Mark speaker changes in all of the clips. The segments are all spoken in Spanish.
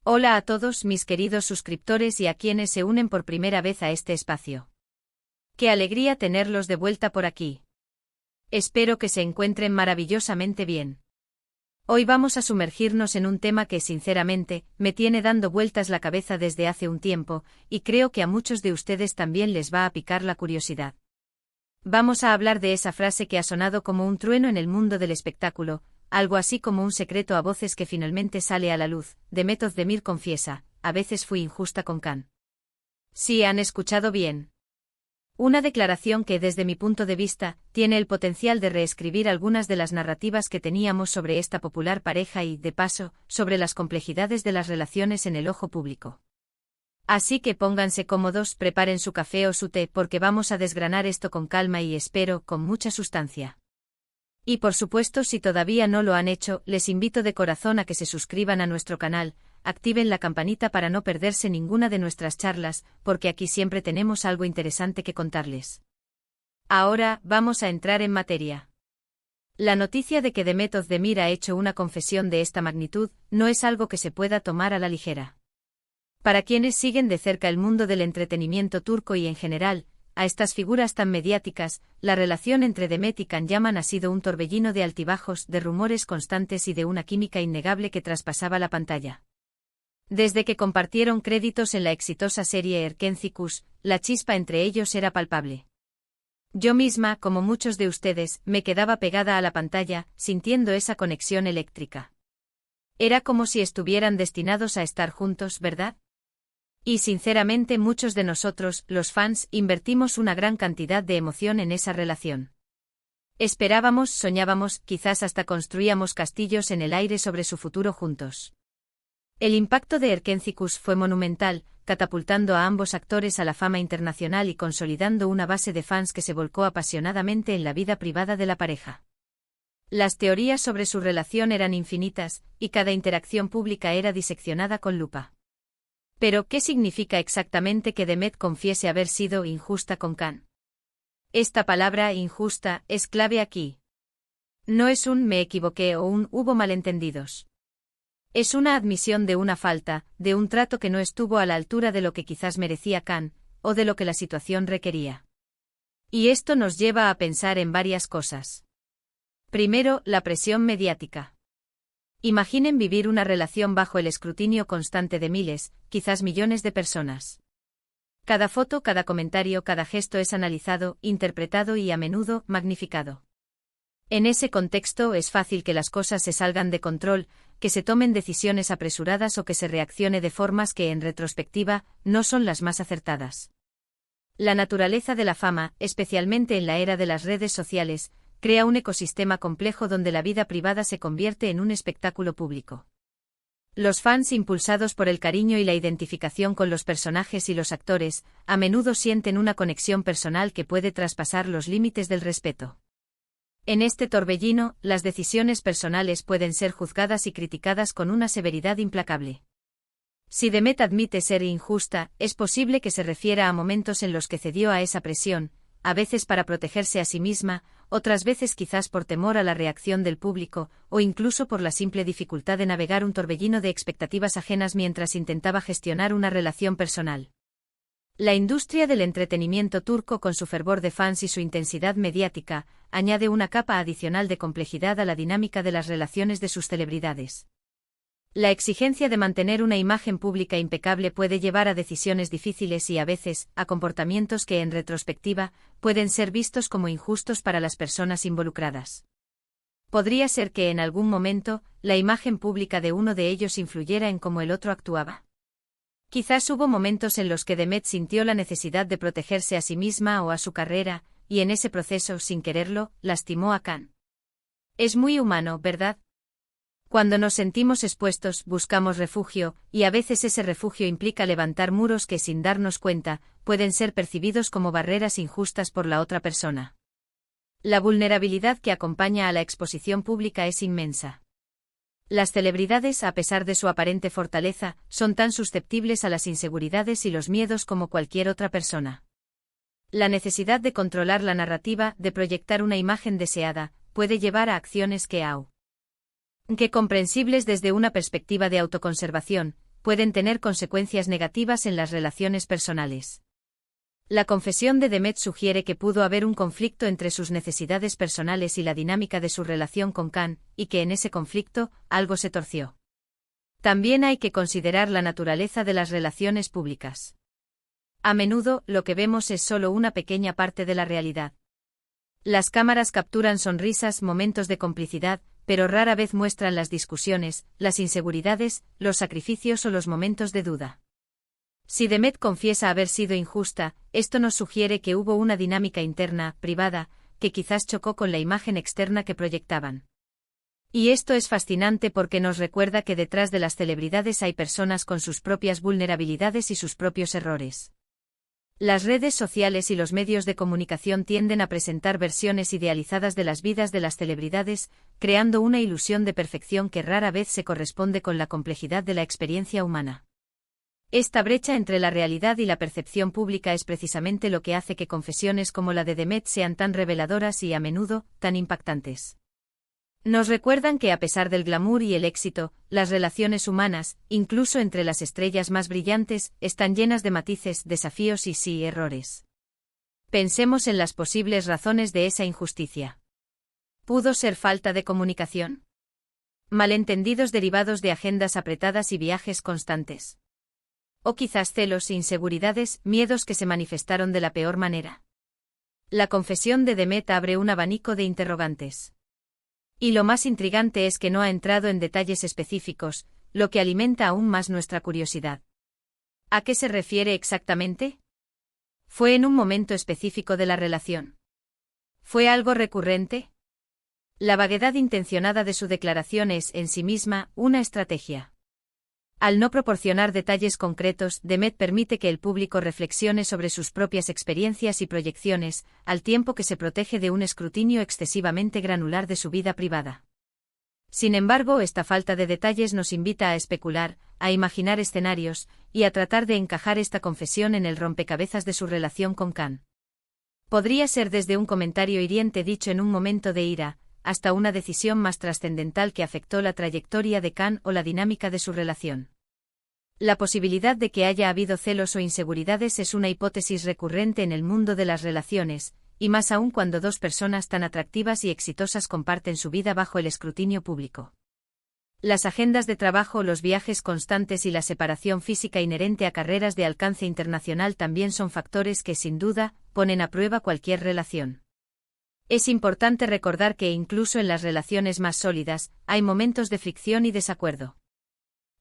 Speaker 1: Hola a todos mis queridos suscriptores y a quienes se unen por primera vez a este espacio. Qué alegría tenerlos de vuelta por aquí. Espero que se encuentren maravillosamente bien. Hoy vamos a sumergirnos en un tema que, sinceramente, me tiene dando vueltas la cabeza desde hace un tiempo, y creo que a muchos de ustedes también les va a picar la curiosidad. Vamos a hablar de esa frase que ha sonado como un trueno en el mundo del espectáculo, algo así como un secreto a voces que finalmente sale a la luz. Demet Özdemir confiesa: a veces fui injusta con Khan. Sí, han escuchado bien. Una declaración que, desde mi punto de vista, tiene el potencial de reescribir algunas de las narrativas que teníamos sobre esta popular pareja y, de paso, sobre las complejidades de las relaciones en el ojo público. Así que pónganse cómodos, preparen su café o su té, porque vamos a desgranar esto con calma y, espero, con mucha sustancia. Y por supuesto, si todavía no lo han hecho, les invito de corazón a que se suscriban a nuestro canal, activen la campanita para no perderse ninguna de nuestras charlas, porque aquí siempre tenemos algo interesante que contarles. Ahora, vamos a entrar en materia. La noticia de que Demet Özdemir ha hecho una confesión de esta magnitud no es algo que se pueda tomar a la ligera. Para quienes siguen de cerca el mundo del entretenimiento turco y en general, a estas figuras tan mediáticas, la relación entre Demet y Can Yaman ha sido un torbellino de altibajos, de rumores constantes y de una química innegable que traspasaba la pantalla. Desde que compartieron créditos en la exitosa serie Erkenci, la chispa entre ellos era palpable. Yo misma, como muchos de ustedes, me quedaba pegada a la pantalla, sintiendo esa conexión eléctrica. Era como si estuvieran destinados a estar juntos, ¿verdad? Y sinceramente muchos de nosotros, los fans, invertimos una gran cantidad de emoción en esa relación. Esperábamos, soñábamos, quizás hasta construíamos castillos en el aire sobre su futuro juntos. El impacto de Erkenci fue monumental, catapultando a ambos actores a la fama internacional y consolidando una base de fans que se volcó apasionadamente en la vida privada de la pareja. Las teorías sobre su relación eran infinitas, y cada interacción pública era diseccionada con lupa. Pero, ¿qué significa exactamente que Demet confiese haber sido injusta con Khan? Esta palabra, injusta, es clave aquí. No es un me equivoqué o un hubo malentendidos. Es una admisión de una falta, de un trato que no estuvo a la altura de lo que quizás merecía Khan, o de lo que la situación requería. Y esto nos lleva a pensar en varias cosas. Primero, la presión mediática. Imaginen vivir una relación bajo el escrutinio constante de miles, quizás millones de personas. Cada foto, cada comentario, cada gesto es analizado, interpretado y a menudo magnificado. En ese contexto es fácil que las cosas se salgan de control, que se tomen decisiones apresuradas o que se reaccione de formas que en retrospectiva no son las más acertadas. La naturaleza de la fama, especialmente en la era de las redes sociales, crea un ecosistema complejo donde la vida privada se convierte en un espectáculo público. Los fans, impulsados por el cariño y la identificación con los personajes y los actores, a menudo sienten una conexión personal que puede traspasar los límites del respeto. En este torbellino, las decisiones personales pueden ser juzgadas y criticadas con una severidad implacable. Si Demet admite ser injusta, es posible que se refiera a momentos en los que cedió a esa presión, a veces para protegerse a sí misma, otras veces quizás por temor a la reacción del público, o incluso por la simple dificultad de navegar un torbellino de expectativas ajenas mientras intentaba gestionar una relación personal. La industria del entretenimiento turco, con su fervor de fans y su intensidad mediática, añade una capa adicional de complejidad a la dinámica de las relaciones de sus celebridades. La exigencia de mantener una imagen pública impecable puede llevar a decisiones difíciles y a veces, a comportamientos que en retrospectiva, pueden ser vistos como injustos para las personas involucradas. Podría ser que en algún momento, la imagen pública de uno de ellos influyera en cómo el otro actuaba. Quizás hubo momentos en los que Demet sintió la necesidad de protegerse a sí misma o a su carrera, y en ese proceso, sin quererlo, lastimó a Khan. Es muy humano, ¿verdad? Cuando nos sentimos expuestos, buscamos refugio, y a veces ese refugio implica levantar muros que, sin darnos cuenta, pueden ser percibidos como barreras injustas por la otra persona. La vulnerabilidad que acompaña a la exposición pública es inmensa. Las celebridades, a pesar de su aparente fortaleza, son tan susceptibles a las inseguridades y los miedos como cualquier otra persona. La necesidad de controlar la narrativa, de proyectar una imagen deseada, puede llevar a acciones que comprensibles desde una perspectiva de autoconservación, pueden tener consecuencias negativas en las relaciones personales. La confesión de Demet sugiere que pudo haber un conflicto entre sus necesidades personales y la dinámica de su relación con Khan, y que en ese conflicto, algo se torció. También hay que considerar la naturaleza de las relaciones públicas. A menudo, lo que vemos es solo una pequeña parte de la realidad. Las cámaras capturan sonrisas, momentos de complicidad, pero rara vez muestran las discusiones, las inseguridades, los sacrificios o los momentos de duda. Si Demet confiesa haber sido injusta, esto nos sugiere que hubo una dinámica interna, privada, que quizás chocó con la imagen externa que proyectaban. Y esto es fascinante porque nos recuerda que detrás de las celebridades hay personas con sus propias vulnerabilidades y sus propios errores. Las redes sociales y los medios de comunicación tienden a presentar versiones idealizadas de las vidas de las celebridades, creando una ilusión de perfección que rara vez se corresponde con la complejidad de la experiencia humana. Esta brecha entre la realidad y la percepción pública es precisamente lo que hace que confesiones como la de Demet sean tan reveladoras y, a menudo, tan impactantes. Nos recuerdan que a pesar del glamour y el éxito, las relaciones humanas, incluso entre las estrellas más brillantes, están llenas de matices, desafíos y sí, errores. Pensemos en las posibles razones de esa injusticia. ¿Pudo ser falta de comunicación? ¿Malentendidos derivados de agendas apretadas y viajes constantes? ¿O quizás celos e inseguridades, miedos que se manifestaron de la peor manera? La confesión de Demet abre un abanico de interrogantes. Y lo más intrigante es que no ha entrado en detalles específicos, lo que alimenta aún más nuestra curiosidad. ¿A qué se refiere exactamente? ¿Fue en un momento específico de la relación? ¿Fue algo recurrente? La vaguedad intencionada de su declaración es, en sí misma, una estrategia. Al no proporcionar detalles concretos, Demet permite que el público reflexione sobre sus propias experiencias y proyecciones, al tiempo que se protege de un escrutinio excesivamente granular de su vida privada. Sin embargo, esta falta de detalles nos invita a especular, a imaginar escenarios, y a tratar de encajar esta confesión en el rompecabezas de su relación con Khan. Podría ser desde un comentario hiriente dicho en un momento de ira, hasta una decisión más trascendental que afectó la trayectoria de Khan o la dinámica de su relación. La posibilidad de que haya habido celos o inseguridades es una hipótesis recurrente en el mundo de las relaciones, y más aún cuando dos personas tan atractivas y exitosas comparten su vida bajo el escrutinio público. Las agendas de trabajo, los viajes constantes y la separación física inherente a carreras de alcance internacional también son factores que, sin duda, ponen a prueba cualquier relación. Es importante recordar que incluso en las relaciones más sólidas, hay momentos de fricción y desacuerdo.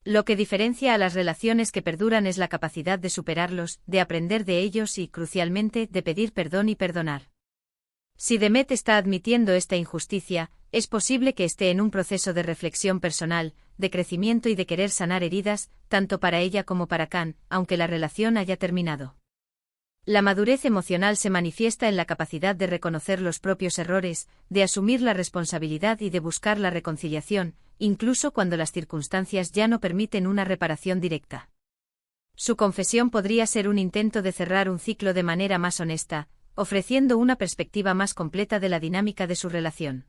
Speaker 1: Lo que diferencia a las relaciones que perduran es la capacidad de superarlos, de aprender de ellos y, crucialmente, de pedir perdón y perdonar. Si Demet está admitiendo esta injusticia, es posible que esté en un proceso de reflexión personal, de crecimiento y de querer sanar heridas, tanto para ella como para Khan, aunque la relación haya terminado. La madurez emocional se manifiesta en la capacidad de reconocer los propios errores, de asumir la responsabilidad y de buscar la reconciliación, incluso cuando las circunstancias ya no permiten una reparación directa. Su confesión podría ser un intento de cerrar un ciclo de manera más honesta, ofreciendo una perspectiva más completa de la dinámica de su relación.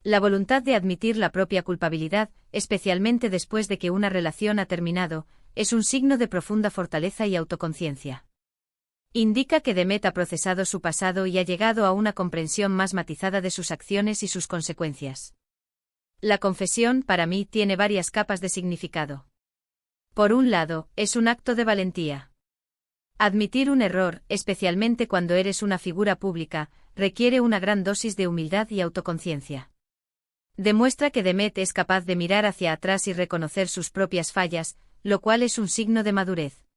Speaker 1: La voluntad de admitir la propia culpabilidad, especialmente después de que una relación ha terminado, es un signo de profunda fortaleza y autoconciencia. Indica que Demet ha procesado su pasado y ha llegado a una comprensión más matizada de sus acciones y sus consecuencias. La confesión, para mí, tiene varias capas de significado. Por un lado, es un acto de valentía. Admitir un error, especialmente cuando eres una figura pública, requiere una gran dosis de humildad y autoconciencia. Demuestra que Demet es capaz de mirar hacia atrás y reconocer sus propias fallas, lo cual es un signo de madurez.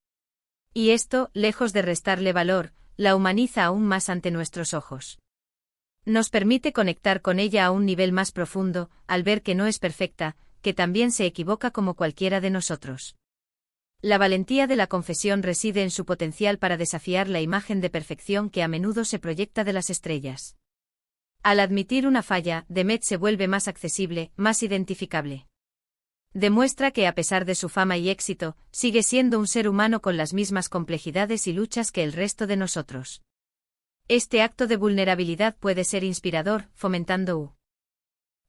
Speaker 1: Y esto, lejos de restarle valor, la humaniza aún más ante nuestros ojos. Nos permite conectar con ella a un nivel más profundo, al ver que no es perfecta, que también se equivoca como cualquiera de nosotros. La valentía de la confesión reside en su potencial para desafiar la imagen de perfección que a menudo se proyecta de las estrellas. Al admitir una falla, Demet se vuelve más accesible, más identificable. Demuestra que a pesar de su fama y éxito, sigue siendo un ser humano con las mismas complejidades y luchas que el resto de nosotros. Este acto de vulnerabilidad puede ser inspirador, fomentando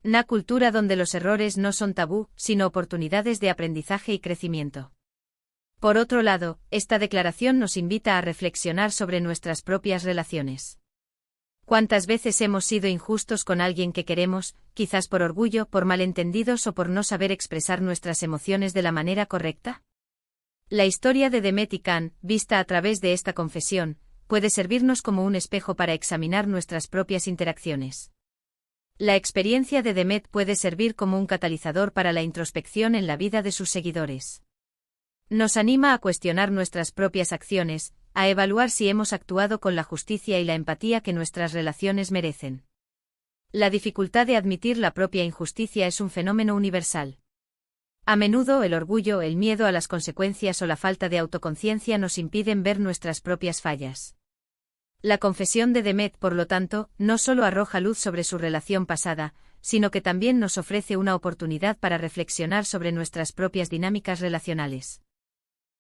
Speaker 1: Una cultura donde los errores no son tabú, sino oportunidades de aprendizaje y crecimiento. Por otro lado, esta declaración nos invita a reflexionar sobre nuestras propias relaciones. ¿Cuántas veces hemos sido injustos con alguien que queremos, quizás por orgullo, por malentendidos o por no saber expresar nuestras emociones de la manera correcta? La historia de Demet y Can, vista a través de esta confesión, puede servirnos como un espejo para examinar nuestras propias interacciones. La experiencia de Demet puede servir como un catalizador para la introspección en la vida de sus seguidores. Nos anima a cuestionar nuestras propias acciones, a evaluar si hemos actuado con la justicia y la empatía que nuestras relaciones merecen. La dificultad de admitir la propia injusticia es un fenómeno universal. A menudo el orgullo, el miedo a las consecuencias o la falta de autoconciencia nos impiden ver nuestras propias fallas. La confesión de Demet, por lo tanto, no solo arroja luz sobre su relación pasada, sino que también nos ofrece una oportunidad para reflexionar sobre nuestras propias dinámicas relacionales.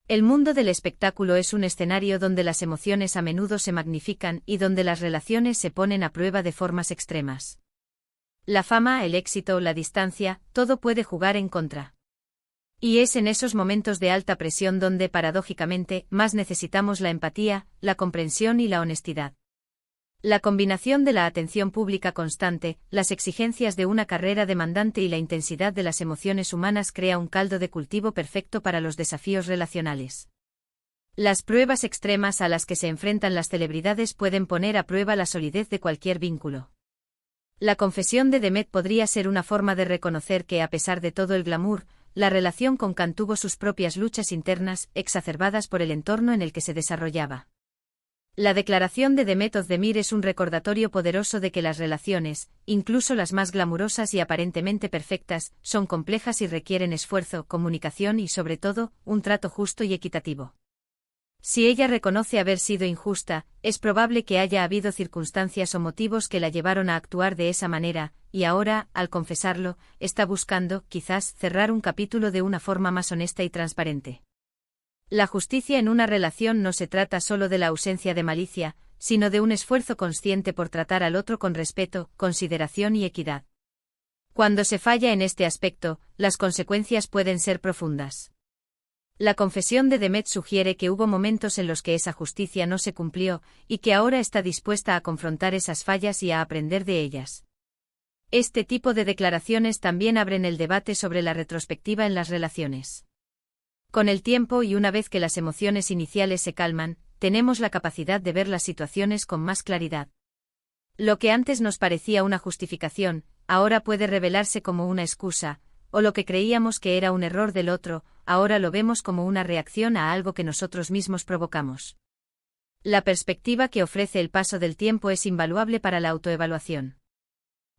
Speaker 1: El mundo del espectáculo es un escenario donde las emociones a menudo se magnifican y donde las relaciones se ponen a prueba de formas extremas. La fama, el éxito, la distancia, todo puede jugar en contra. Y es en esos momentos de alta presión donde, paradójicamente, más necesitamos la empatía, la comprensión y la honestidad. La combinación de la atención pública constante, las exigencias de una carrera demandante y la intensidad de las emociones humanas crea un caldo de cultivo perfecto para los desafíos relacionales. Las pruebas extremas a las que se enfrentan las celebridades pueden poner a prueba la solidez de cualquier vínculo. La confesión de Demet podría ser una forma de reconocer que, a pesar de todo el glamour, la relación con Can tuvo sus propias luchas internas, exacerbadas por el entorno en el que se desarrollaba. La declaración de Demet Özdemir es un recordatorio poderoso de que las relaciones, incluso las más glamurosas y aparentemente perfectas, son complejas y requieren esfuerzo, comunicación y, sobre todo, un trato justo y equitativo. Si ella reconoce haber sido injusta, es probable que haya habido circunstancias o motivos que la llevaron a actuar de esa manera, y ahora, al confesarlo, está buscando, quizás, cerrar un capítulo de una forma más honesta y transparente. La justicia en una relación no se trata solo de la ausencia de malicia, sino de un esfuerzo consciente por tratar al otro con respeto, consideración y equidad. Cuando se falla en este aspecto, las consecuencias pueden ser profundas. La confesión de Demet sugiere que hubo momentos en los que esa justicia no se cumplió, y que ahora está dispuesta a confrontar esas fallas y a aprender de ellas. Este tipo de declaraciones también abren el debate sobre la retrospectiva en las relaciones. Con el tiempo y una vez que las emociones iniciales se calman, tenemos la capacidad de ver las situaciones con más claridad. Lo que antes nos parecía una justificación, ahora puede revelarse como una excusa, o lo que creíamos que era un error del otro, ahora lo vemos como una reacción a algo que nosotros mismos provocamos. La perspectiva que ofrece el paso del tiempo es invaluable para la autoevaluación.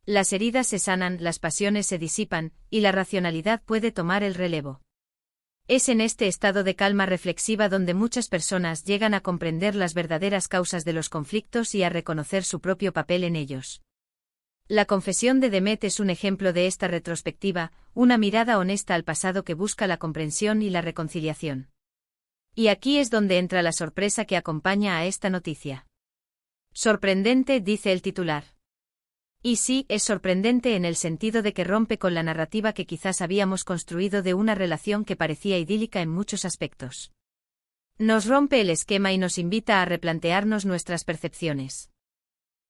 Speaker 1: Las heridas se sanan, las pasiones se disipan, y la racionalidad puede tomar el relevo. Es en este estado de calma reflexiva donde muchas personas llegan a comprender las verdaderas causas de los conflictos y a reconocer su propio papel en ellos. La confesión de Demet es un ejemplo de esta retrospectiva, una mirada honesta al pasado que busca la comprensión y la reconciliación. Y aquí es donde entra la sorpresa que acompaña a esta noticia. Sorprendente, dice el titular. Y sí, es sorprendente en el sentido de que rompe con la narrativa que quizás habíamos construido de una relación que parecía idílica en muchos aspectos. Nos rompe el esquema y nos invita a replantearnos nuestras percepciones.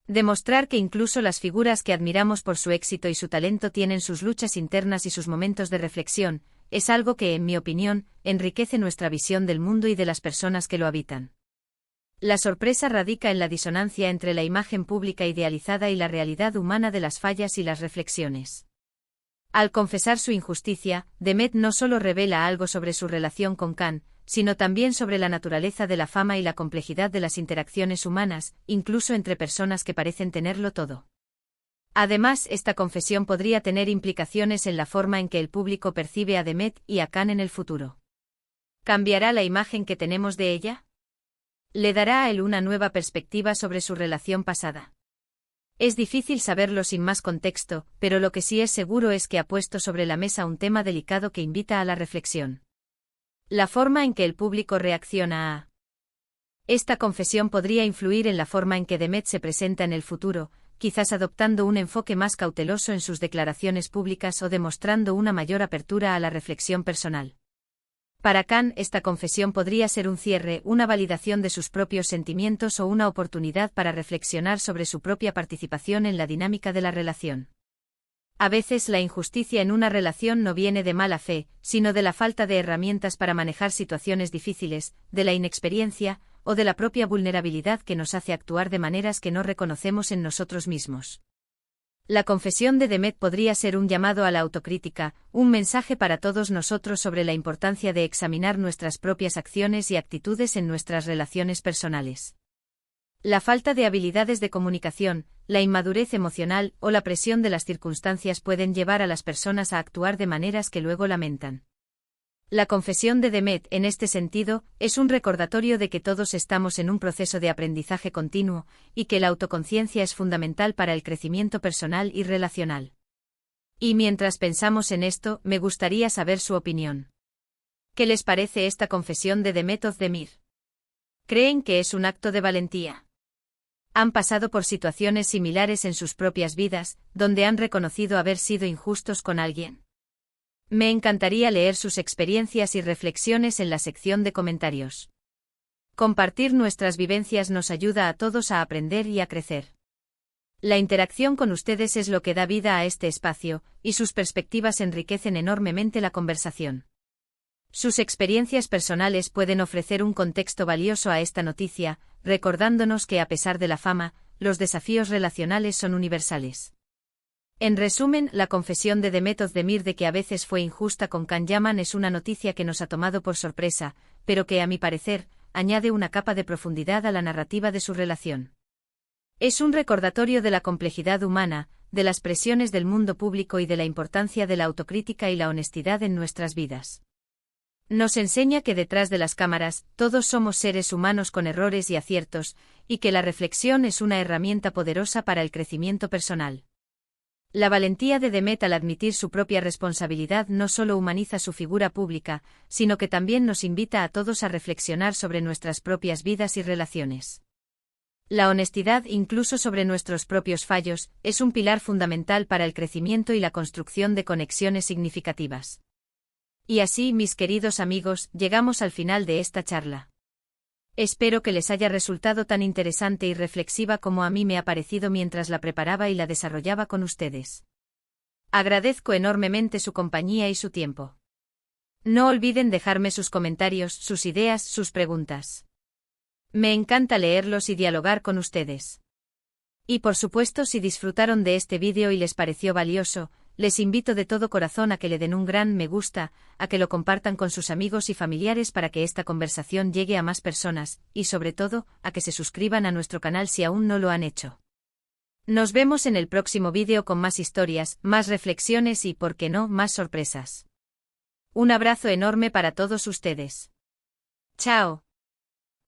Speaker 1: Demostrar que incluso las figuras que admiramos por su éxito y su talento tienen sus luchas internas y sus momentos de reflexión, es algo que, en mi opinión, enriquece nuestra visión del mundo y de las personas que lo habitan. La sorpresa radica en la disonancia entre la imagen pública idealizada y la realidad humana de las fallas y las reflexiones. Al confesar su injusticia, Demet no solo revela algo sobre su relación con Can, sino también sobre la naturaleza de la fama y la complejidad de las interacciones humanas, incluso entre personas que parecen tenerlo todo. Además, esta confesión podría tener implicaciones en la forma en que el público percibe a Demet y a Can en el futuro. ¿Cambiará la imagen que tenemos de ella? ¿Le dará a él una nueva perspectiva sobre su relación pasada? Es difícil saberlo sin más contexto, pero lo que sí es seguro es que ha puesto sobre la mesa un tema delicado que invita a la reflexión. La forma en que el público reacciona a esta confesión podría influir en la forma en que Demet se presenta en el futuro, quizás adoptando un enfoque más cauteloso en sus declaraciones públicas o demostrando una mayor apertura a la reflexión personal. Para Khan, esta confesión podría ser un cierre, una validación de sus propios sentimientos o una oportunidad para reflexionar sobre su propia participación en la dinámica de la relación. A veces la injusticia en una relación no viene de mala fe, sino de la falta de herramientas para manejar situaciones difíciles, de la inexperiencia, o de la propia vulnerabilidad que nos hace actuar de maneras que no reconocemos en nosotros mismos. La confesión de Demet podría ser un llamado a la autocrítica, un mensaje para todos nosotros sobre la importancia de examinar nuestras propias acciones y actitudes en nuestras relaciones personales. La falta de habilidades de comunicación, la inmadurez emocional o la presión de las circunstancias pueden llevar a las personas a actuar de maneras que luego lamentan. La confesión de Demet, en este sentido, es un recordatorio de que todos estamos en un proceso de aprendizaje continuo, y que la autoconciencia es fundamental para el crecimiento personal y relacional. Y mientras pensamos en esto, me gustaría saber su opinión. ¿Qué les parece esta confesión de Demet Özdemir? ¿Creen que es un acto de valentía? ¿Han pasado por situaciones similares en sus propias vidas, donde han reconocido haber sido injustos con alguien? Me encantaría leer sus experiencias y reflexiones en la sección de comentarios. Compartir nuestras vivencias nos ayuda a todos a aprender y a crecer. La interacción con ustedes es lo que da vida a este espacio, y sus perspectivas enriquecen enormemente la conversación. Sus experiencias personales pueden ofrecer un contexto valioso a esta noticia, recordándonos que a pesar de la fama, los desafíos relacionales son universales. En resumen, la confesión de Demet Özdemir de que a veces fue injusta con Can Yaman es una noticia que nos ha tomado por sorpresa, pero que, a mi parecer, añade una capa de profundidad a la narrativa de su relación. Es un recordatorio de la complejidad humana, de las presiones del mundo público y de la importancia de la autocrítica y la honestidad en nuestras vidas. Nos enseña que detrás de las cámaras, todos somos seres humanos con errores y aciertos, y que la reflexión es una herramienta poderosa para el crecimiento personal. La valentía de Demet al admitir su propia responsabilidad no solo humaniza su figura pública, sino que también nos invita a todos a reflexionar sobre nuestras propias vidas y relaciones. La honestidad, incluso sobre nuestros propios fallos, es un pilar fundamental para el crecimiento y la construcción de conexiones significativas. Y así, mis queridos amigos, llegamos al final de esta charla. Espero que les haya resultado tan interesante y reflexiva como a mí me ha parecido mientras la preparaba y la desarrollaba con ustedes. Agradezco enormemente su compañía y su tiempo. No olviden dejarme sus comentarios, sus ideas, sus preguntas. Me encanta leerlos y dialogar con ustedes. Y por supuesto, si disfrutaron de este vídeo y les pareció valioso, les invito de todo corazón a que le den un gran me gusta, a que lo compartan con sus amigos y familiares para que esta conversación llegue a más personas, y sobre todo, a que se suscriban a nuestro canal si aún no lo han hecho. Nos vemos en el próximo vídeo con más historias, más reflexiones y, por qué no, más sorpresas. Un abrazo enorme para todos ustedes. Chao.